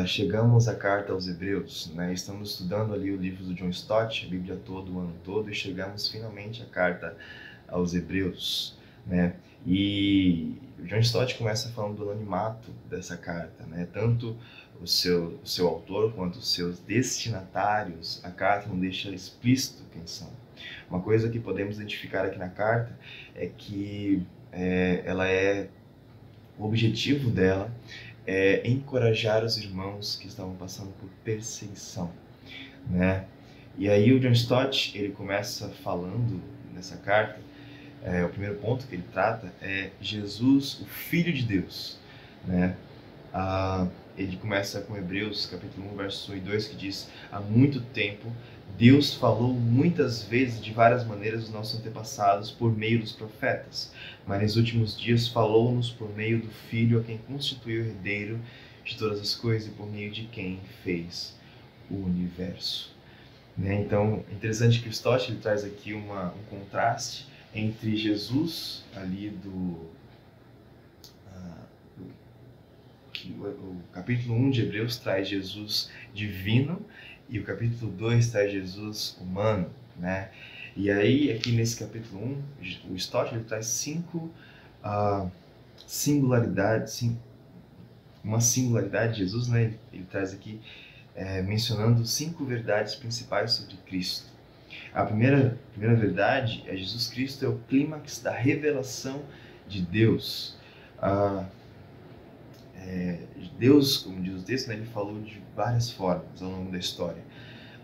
Chegamos à carta aos Hebreus, né? Estamos estudando ali o livro do John Stott, a Bíblia todo, o ano todo, e chegamos finalmente à carta aos Hebreus, né? E o John Stott começa falando do anonimato dessa carta, né? Tanto o seu autor quanto os seus destinatários, a carta não deixa explícito quem são. Uma coisa que podemos identificar aqui na carta é que o objetivo dela é encorajar os irmãos que estavam passando por perseguição, né? E aí o John Stott, ele começa falando nessa carta, o primeiro ponto que ele trata é Jesus, o Filho de Deus, né? Ele começa com Hebreus, capítulo 1, verso 1 e 2, que diz: há muito tempo Deus falou muitas vezes de várias maneiras aos nossos antepassados por meio dos profetas, mas nos últimos dias falou-nos por meio do Filho, a quem constituiu o herdeiro de todas as coisas e por meio de quem fez o universo. Né? Então, é interessante que o Stott ele traz aqui um contraste entre Jesus, ali o capítulo 1 de Hebreus traz Jesus divino e o capítulo 2 traz Jesus humano, né? E aí, aqui nesse capítulo 1, o Stott ele traz uma singularidade de Jesus, né? Ele traz aqui mencionando 5 verdades principais sobre Cristo. A primeira verdade é Jesus Cristo é o clímax da revelação de Deus. Deus, como diz o texto, né, ele falou de várias formas ao longo da história,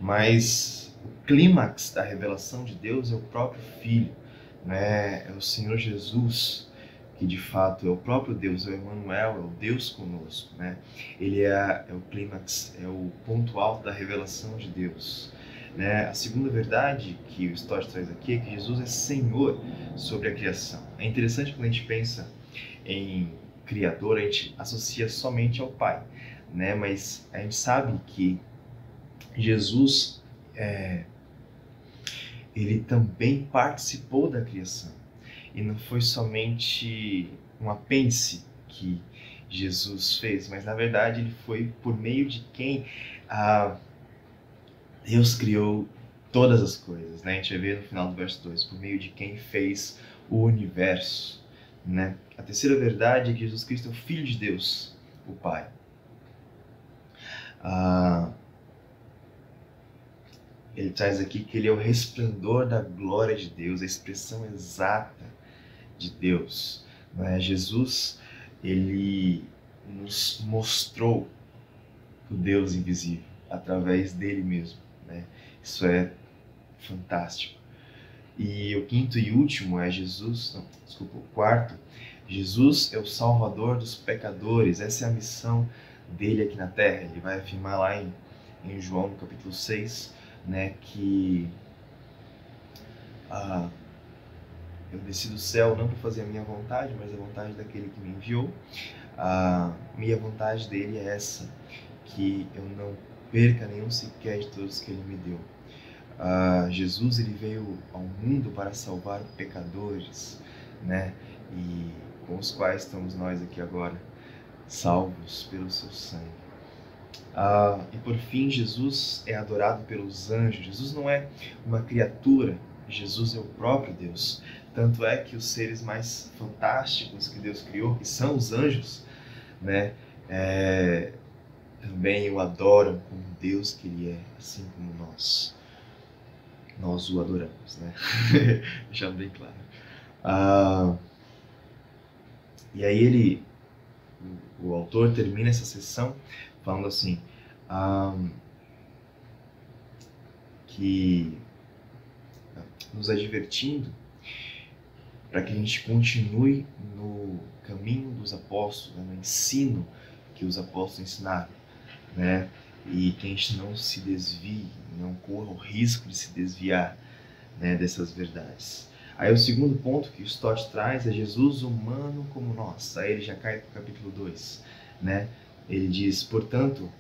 mas o clímax da revelação de Deus é o próprio Filho, né? É o Senhor Jesus, que de fato é o próprio Deus, é o Emmanuel, é o Deus conosco, né? Ele é o clímax, é o ponto alto da revelação de Deus, né? A segunda verdade que o Stott traz aqui é que Jesus é Senhor sobre a criação. É interessante quando a gente pensa em Criador, a gente associa somente ao Pai, né? Mas a gente sabe que Jesus ele também participou da criação e não foi somente um apêndice que Jesus fez, mas na verdade ele foi por meio de quem Deus criou todas as coisas, né? A gente vai ver no final do verso 2, por meio de quem fez o universo, né? A terceira verdade é que Jesus Cristo é o Filho de Deus, o Pai. Ele traz aqui que ele é o resplendor da glória de Deus, a expressão exata de Deus, né? Jesus, ele nos mostrou o Deus invisível através dele mesmo, né? Isso é fantástico. E o quinto e último é o quarto, Jesus é o Salvador dos pecadores. Essa é a missão dele aqui na Terra. Ele vai afirmar lá em João, no capítulo 6, né, que eu desci do céu não para fazer a minha vontade, mas a vontade daquele que me enviou. A minha vontade dele é essa, que eu não perca nenhum sequer de todos que ele me deu. Jesus ele veio ao mundo para salvar pecadores, né? E com os quais estamos nós aqui agora, salvos pelo seu sangue. E por fim, Jesus é adorado pelos anjos. Jesus não é uma criatura, Jesus é o próprio Deus. Tanto é que os seres mais fantásticos que Deus criou, que são os anjos, né? Também o adoram como Deus que ele é, assim como nós o adoramos, né? Deixando bem claro. E aí o autor termina essa sessão falando assim, que nos advertindo para que a gente continue no caminho dos apóstolos, né, no ensino que os apóstolos ensinaram, né? E que a gente não se desvie, não corra o risco de se desviar, né, dessas verdades. Aí o segundo ponto que o Stott traz é Jesus humano como nós. Aí ele já cai para o capítulo 2, né? Ele diz, portanto,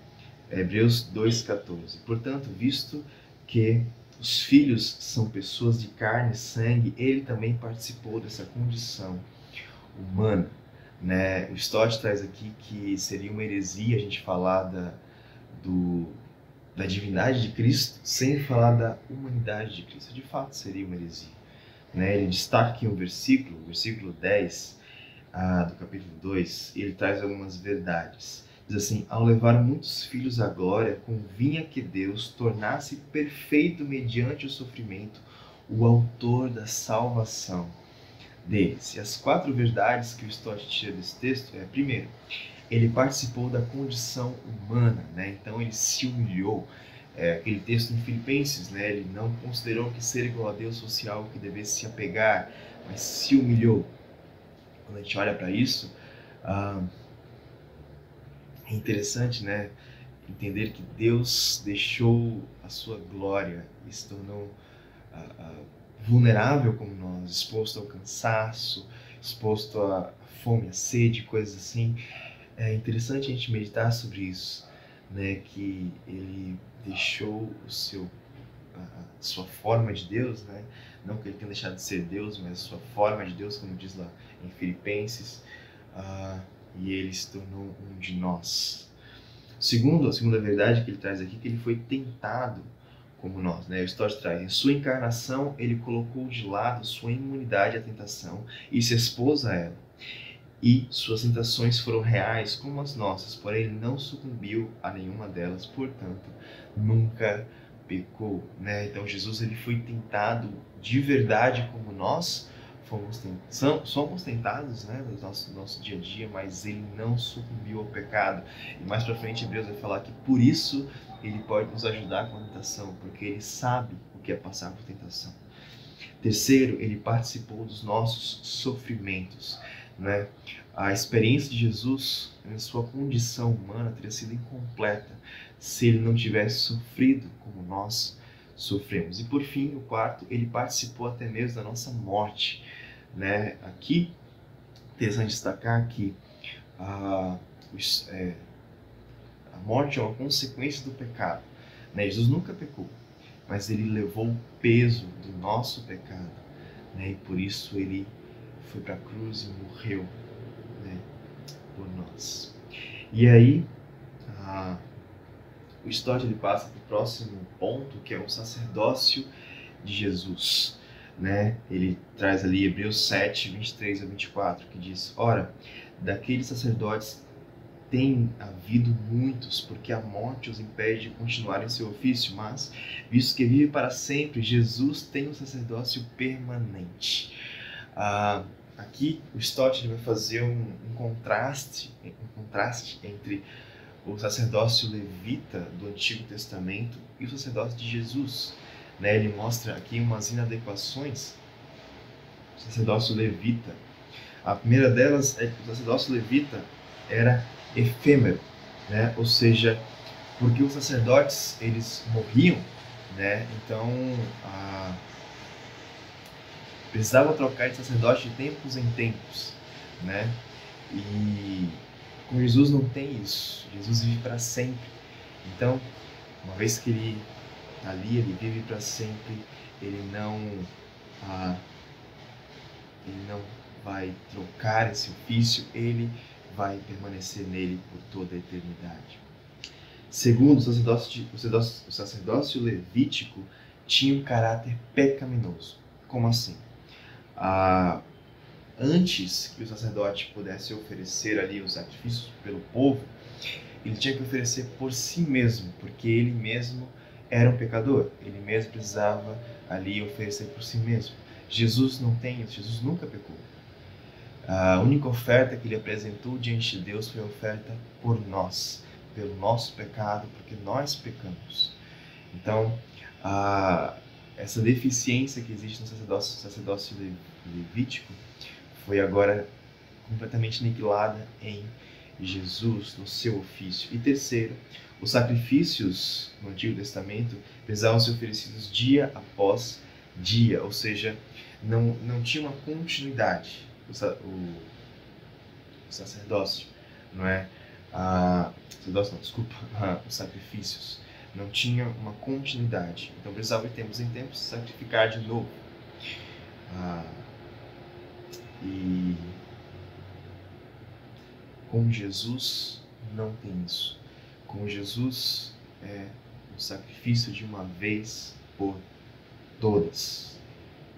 Hebreus 2,14, portanto, visto que os filhos são pessoas de carne e sangue, ele também participou dessa condição humana, né? O Stott traz aqui que seria uma heresia a gente falar da divindade de Cristo sem falar da humanidade de Cristo. De fato, seria uma heresia, né? Ele destaca aqui um versículo, o versículo 10 do capítulo 2, ele traz algumas verdades. Diz assim: ao levar muitos filhos à glória, convinha que Deus tornasse perfeito mediante o sofrimento o autor da salvação deles. E as 4 verdades que o Stott tira desse texto é: primeiro, ele participou da condição humana, né? Então ele se humilhou. Aquele texto em Filipenses, né? Ele não considerou que ser igual a Deus fosse algo que devesse se apegar, mas se humilhou. Quando a gente olha para isso, é interessante, né? Entender que Deus deixou a sua glória e se tornou vulnerável como nós, exposto ao cansaço, exposto à fome, à sede, coisas assim. É interessante a gente meditar sobre isso, né? Que ele deixou a sua forma de Deus, né? Não que ele tenha deixado de ser Deus, mas a sua forma de Deus, como diz lá em Filipenses, e ele se tornou um de nós. A segunda verdade que ele traz aqui é que ele foi tentado como nós, né? O Stott traz: em sua encarnação, ele colocou de lado sua imunidade à tentação e se expôs a ela. E suas tentações foram reais como as nossas, porém ele não sucumbiu a nenhuma delas, portanto, nunca pecou, né? Então Jesus ele foi tentado de verdade como nós somos tentados, né, no nosso dia a dia, mas ele não sucumbiu ao pecado. E mais para frente Hebreus vai falar que por isso ele pode nos ajudar com a tentação, porque ele sabe o que é passar por tentação. Terceiro, ele participou dos nossos sofrimentos, né? A experiência de Jesus em sua condição humana teria sido incompleta se ele não tivesse sofrido como nós sofremos. E por fim, o quarto, ele participou até mesmo da nossa morte, né? Aqui, interessante destacar que a morte é uma consequência do pecado, né? Jesus nunca pecou, mas ele levou o peso do nosso pecado, né? E por isso ele foi para a cruz e morreu, né, por nós. E aí, o Stott ele passa para o próximo ponto, que é o sacerdócio de Jesus, né? Ele traz ali Hebreus 7, 23 a 24, que diz: ora, daqueles sacerdotes tem havido muitos, porque a morte os impede de continuar em seu ofício, mas, visto que vive para sempre, Jesus tem um sacerdócio permanente. Aqui o Stott ele vai fazer um contraste entre o sacerdócio levita do Antigo Testamento e o sacerdócio de Jesus, né? Ele mostra aqui umas inadequações do sacerdócio levita. A primeira delas é que o sacerdócio levita era efêmero, né? Ou seja, porque os sacerdotes eles morriam, né? Então precisava trocar de sacerdote de tempos em tempos, né? E com Jesus não tem isso. Jesus vive para sempre. Então, uma vez que ele está ali, ele vive para sempre. Ele não vai trocar esse ofício. Ele vai permanecer nele por toda a eternidade. Segundo, o sacerdócio levítico tinha um caráter pecaminoso. Como assim? Antes que o sacerdote pudesse oferecer ali os sacrifícios pelo povo, ele tinha que oferecer por si mesmo, porque ele mesmo era um pecador. Ele mesmo precisava ali oferecer por si mesmo. Jesus não tem isso, Jesus nunca pecou. A única oferta que ele apresentou diante de Deus foi a oferta por nós, pelo nosso pecado, porque nós pecamos. Então, essa deficiência que existe no sacerdócio levítico foi agora completamente aniquilada em Jesus, no seu ofício. E terceiro, os sacrifícios no Antigo Testamento precisavam ser oferecidos dia após dia, ou seja, não tinha uma continuidade. O sacerdócio, não é? Os sacrifícios não tinham uma continuidade, então precisava de tempos em tempos sacrificar de novo. E Com Jesus não tem isso. Com Jesus é um sacrifício de uma vez por todas.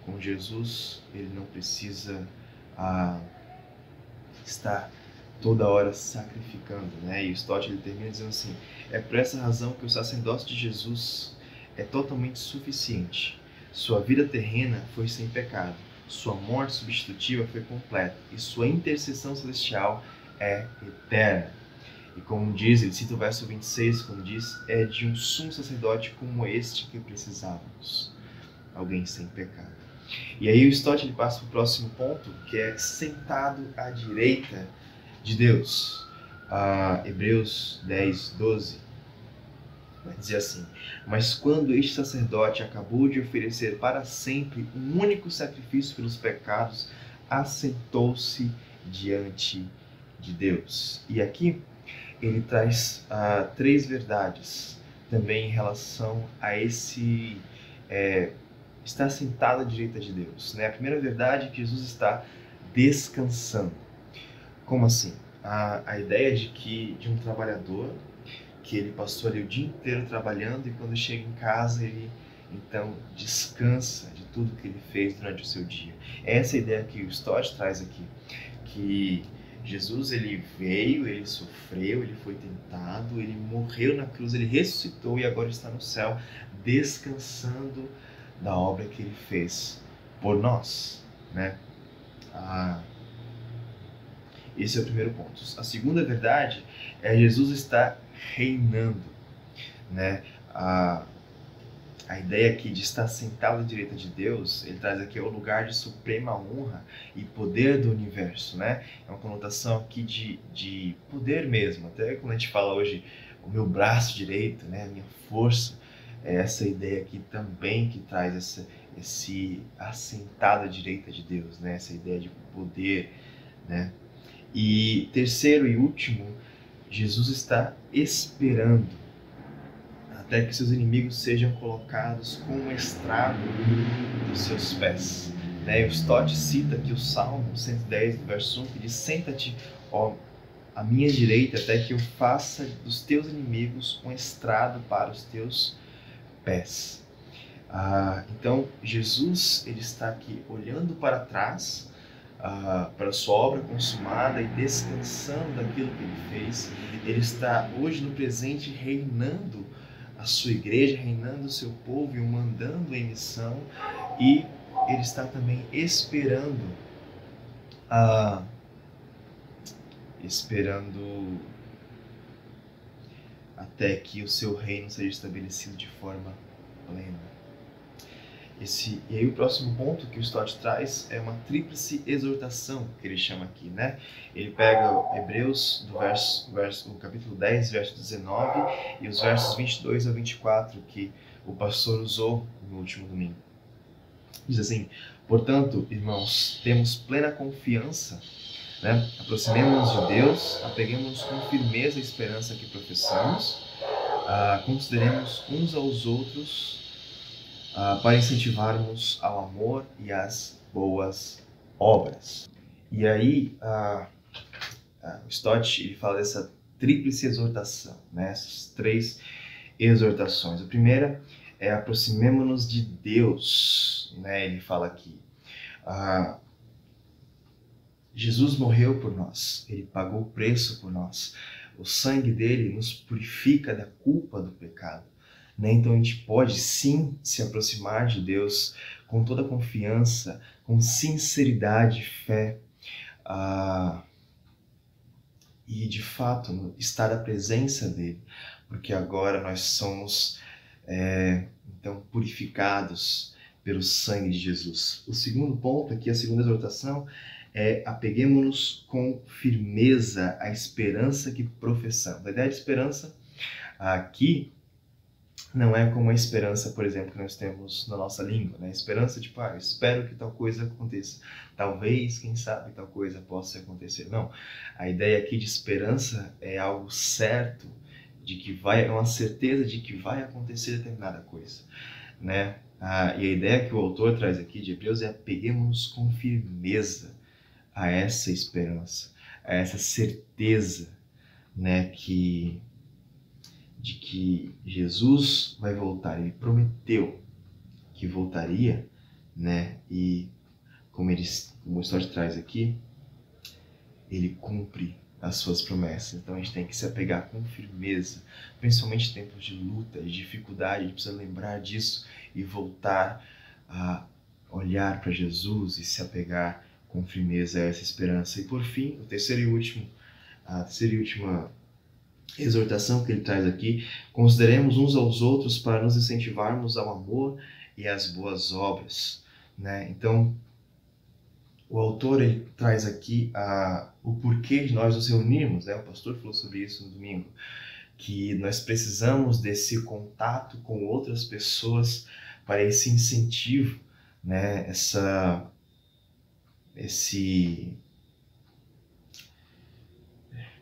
Com Jesus ele não precisa estar toda hora sacrificando, né? E o Stott ele termina dizendo assim: é por essa razão que o sacerdócio de Jesus é totalmente suficiente. Sua vida terrena foi sem pecado, sua morte substitutiva foi completa e sua intercessão celestial é eterna. E como diz, ele cita o verso 26, como diz, é de um sumo sacerdote como este que precisávamos, alguém sem pecado. E aí o Stott ele passa para o próximo ponto, que é sentado à direita de Deus. Hebreus 10, 12 vai dizer assim: mas quando este sacerdote acabou de oferecer para sempre um único sacrifício pelos pecados, assentou-se diante de Deus. E aqui ele traz 3 verdades também em relação a esse estar sentado à direita de Deus, né? A primeira verdade é que Jesus está descansando. Como assim? A ideia de um trabalhador que ele passou ali o dia inteiro trabalhando e quando chega em casa ele então descansa de tudo que ele fez durante o seu dia. Essa é a ideia que o Stott traz aqui, que Jesus ele veio, ele sofreu, ele foi tentado, ele morreu na cruz, ele ressuscitou e agora está no céu descansando da obra que ele fez por nós, né? Esse é o primeiro ponto. A segunda verdade é Jesus está reinando, né? A ideia aqui de estar sentado à direita de Deus, ele traz aqui o lugar de suprema honra e poder do universo, né? É uma conotação aqui de poder mesmo. Até quando a gente fala hoje o meu braço direito, né? A minha força, é essa ideia aqui também que traz esse assentado à direita de Deus, né? Essa ideia de poder, né? E terceiro e último, Jesus está esperando até que seus inimigos sejam colocados como um estrado dos seus pés. O Stott cita aqui o Salmo 110, verso 1, que diz: senta-te, ó, à minha direita, até que eu faça dos teus inimigos um estrado para os teus pés. Então, Jesus ele está aqui olhando para trás, para a sua obra consumada e descansando daquilo que ele fez. Ele está hoje no presente reinando a sua igreja, reinando o seu povo e o mandando em missão, e ele está também esperando até que o seu reino seja estabelecido de forma plena. E aí o próximo ponto que o Stott traz é uma tríplice exortação, que ele chama aqui, né? Ele pega Hebreus, o capítulo 10, verso 19, e os versos 22 a 24, que o pastor usou no último domingo. Diz assim: portanto, irmãos, temos plena confiança, né? Aproximemo-nos de Deus, apeguemos-nos com firmeza à esperança que professamos, consideremos uns aos outros para incentivarmos ao amor e às boas obras. E aí, o Stott ele fala dessa tríplice exortação, né? Essas 3 exortações. A primeira é: aproximemo-nos de Deus, né? Ele fala aqui: Jesus morreu por nós, ele pagou o preço por nós. O sangue dele nos purifica da culpa do pecado. Então a gente pode sim se aproximar de Deus com toda confiança, com sinceridade, fé, e de fato estar à presença dele, porque agora nós somos então purificados pelo sangue de Jesus. O segundo ponto aqui, a segunda exortação, é: apeguemo-nos com firmeza à esperança que professamos. A ideia de esperança aqui não é como a esperança, por exemplo, que nós temos na nossa língua, né? Esperança tipo, eu espero que tal coisa aconteça. Talvez, quem sabe, tal coisa possa acontecer. Não. A ideia aqui de esperança é algo certo, é uma certeza de que vai acontecer determinada coisa, né? E a ideia que o autor traz aqui de Hebreus é: apeguemos-nos com firmeza a essa esperança. a essa certeza, né, de que Jesus vai voltar. Ele prometeu que voltaria, né, e como o Stott traz aqui, ele cumpre as suas promessas. Então a gente tem que se apegar com firmeza, principalmente em tempos de luta, de dificuldade. A gente precisa lembrar disso e voltar a olhar para Jesus e se apegar com firmeza a essa esperança. E por fim, a terceira e última exortação que ele traz aqui: consideremos uns aos outros para nos incentivarmos ao amor e às boas obras, né? Então, o autor ele traz aqui o porquê de nós nos reunirmos, né? O pastor falou sobre isso no domingo, que nós precisamos desse contato com outras pessoas para esse incentivo, né?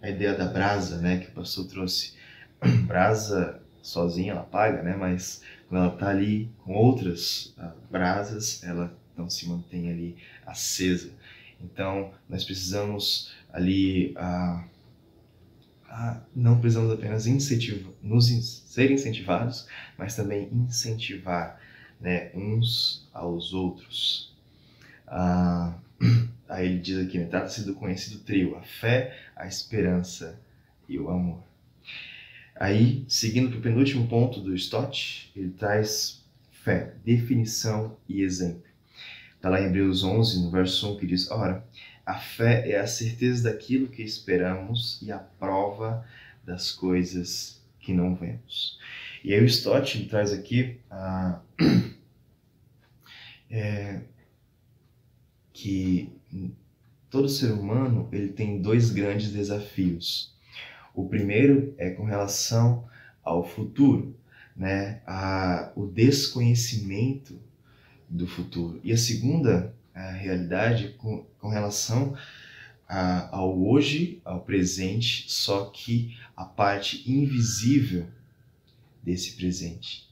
A ideia da brasa, né? Que o pastor trouxe. Brasa sozinha ela apaga, né? Mas quando ela está ali com outras brasas, ela então se mantém ali acesa. Então nós precisamos ali não precisamos apenas ser incentivados, mas também incentivar, né, uns aos outros. Aí ele diz aqui, né, trata-se do conhecido trio: a fé, a esperança e o amor. Aí, seguindo para o penúltimo ponto do Stott, ele traz fé, definição e exemplo. Está lá em Hebreus 11, no verso 1, que diz: ora, a fé é a certeza daquilo que esperamos e a prova das coisas que não vemos. E aí o Stott traz aqui que todo ser humano ele tem dois grandes desafios. O primeiro é com relação ao futuro, né? O desconhecimento do futuro. E a segunda realidade com relação ao hoje, ao presente, só que a parte invisível desse presente,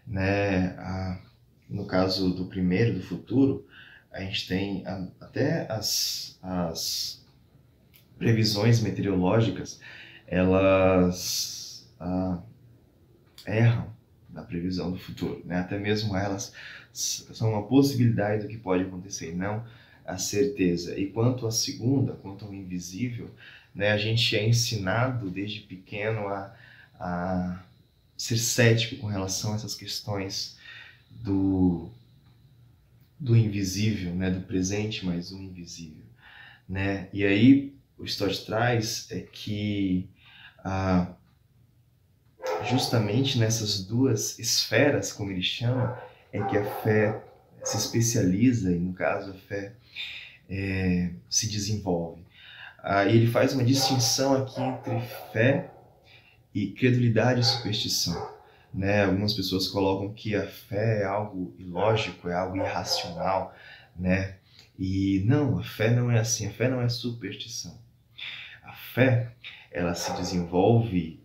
né? No caso do primeiro, do futuro, a gente tem até as previsões meteorológicas, elas erram na previsão do futuro, né? Até mesmo elas são uma possibilidade do que pode acontecer, não a certeza. E quanto à segunda, quanto ao invisível, né, a gente é ensinado desde pequeno a ser cético com relação a essas questões do invisível, né, do presente, mas o invisível, né? E aí o Stott traz é que justamente nessas duas esferas, como ele chama, é que a fé se especializa, e no caso a fé se desenvolve. E ele faz uma distinção aqui entre fé e credulidade e superstição, né? Algumas pessoas colocam que a fé é algo ilógico, é algo irracional, né? E não, a fé não é assim, a fé não é superstição. A fé, ela se desenvolve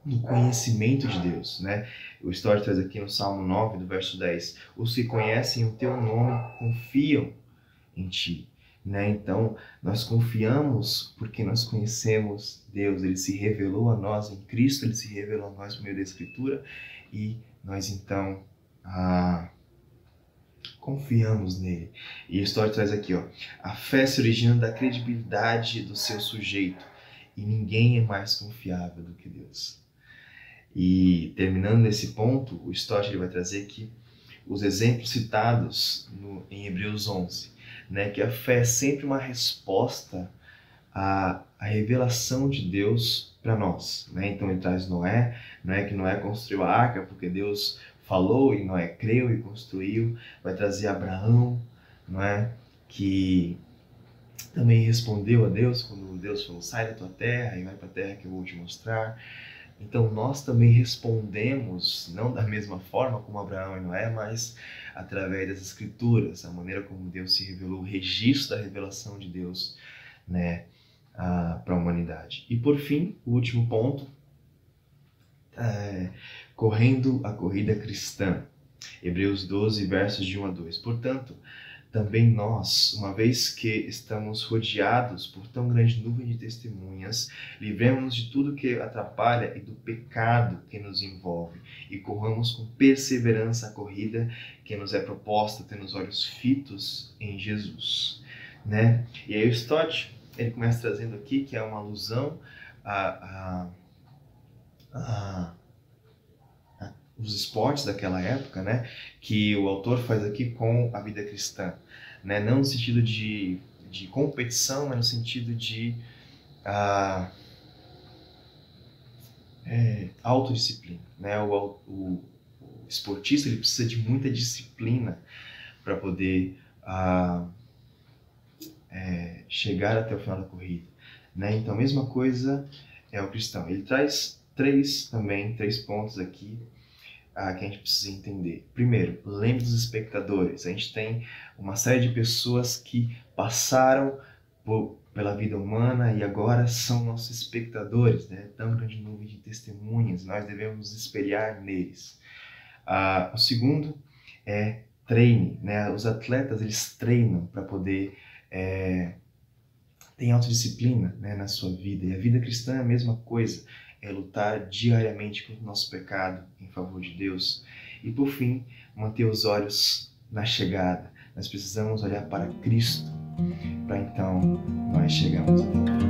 no conhecimento de Deus, né? O Stott traz aqui no Salmo 9, do verso 10: os que conhecem o teu nome confiam em ti, né? Então, nós confiamos porque nós conhecemos Deus. Ele se revelou a nós em Cristo, ele se revelou a nós por meio da Escritura, e nós então confiamos nele. E o Stott traz aqui, a fé se origina da credibilidade do seu sujeito, e ninguém é mais confiável do que Deus. E terminando nesse ponto, o Stott ele vai trazer aqui os exemplos citados em Hebreus 11, né, que a fé é sempre uma resposta à revelação de Deus para nós, né? Então ele traz Noé, que Noé construiu a arca porque Deus falou e Noé creu e construiu. Vai trazer Abraão, que também respondeu a Deus quando Deus falou: sai da tua terra e vai para a terra que eu vou te mostrar. Então nós também respondemos, não da mesma forma como Abraão e Noé, mas através das Escrituras, a maneira como Deus se revelou, o registro da revelação de Deus, né, para a humanidade. E por fim, o último ponto, correndo a corrida cristã. Hebreus 12, versos de 1 a 2. Portanto, também nós, uma vez que estamos rodeados por tão grande nuvem de testemunhas, livremos-nos de tudo que atrapalha e do pecado que nos envolve, e corramos com perseverança a corrida que nos é proposta, tendo os olhos fitos em Jesus, né? E aí o Stott, ele começa trazendo aqui que é uma alusão a os esportes daquela época, né, que o autor faz aqui com a vida cristã, né, não no sentido de competição, mas no sentido de autodisciplina, né, o esportista ele precisa de muita disciplina para poder chegar até o final da corrida, né, então a mesma coisa é o cristão, ele traz três pontos aqui que a gente precisa entender. Primeiro, lembre dos espectadores. A gente tem uma série de pessoas que passaram pela vida humana e agora são nossos espectadores, né? Tão grande nuvem de testemunhas, nós devemos nos espelhar neles. O segundo é treine, né? Os atletas, eles treinam para poder ter autodisciplina, né, na sua vida. E a vida cristã é a mesma coisa. É lutar diariamente contra o nosso pecado em favor de Deus. E por fim, manter os olhos na chegada. Nós precisamos olhar para Cristo para então nós chegarmos até lá.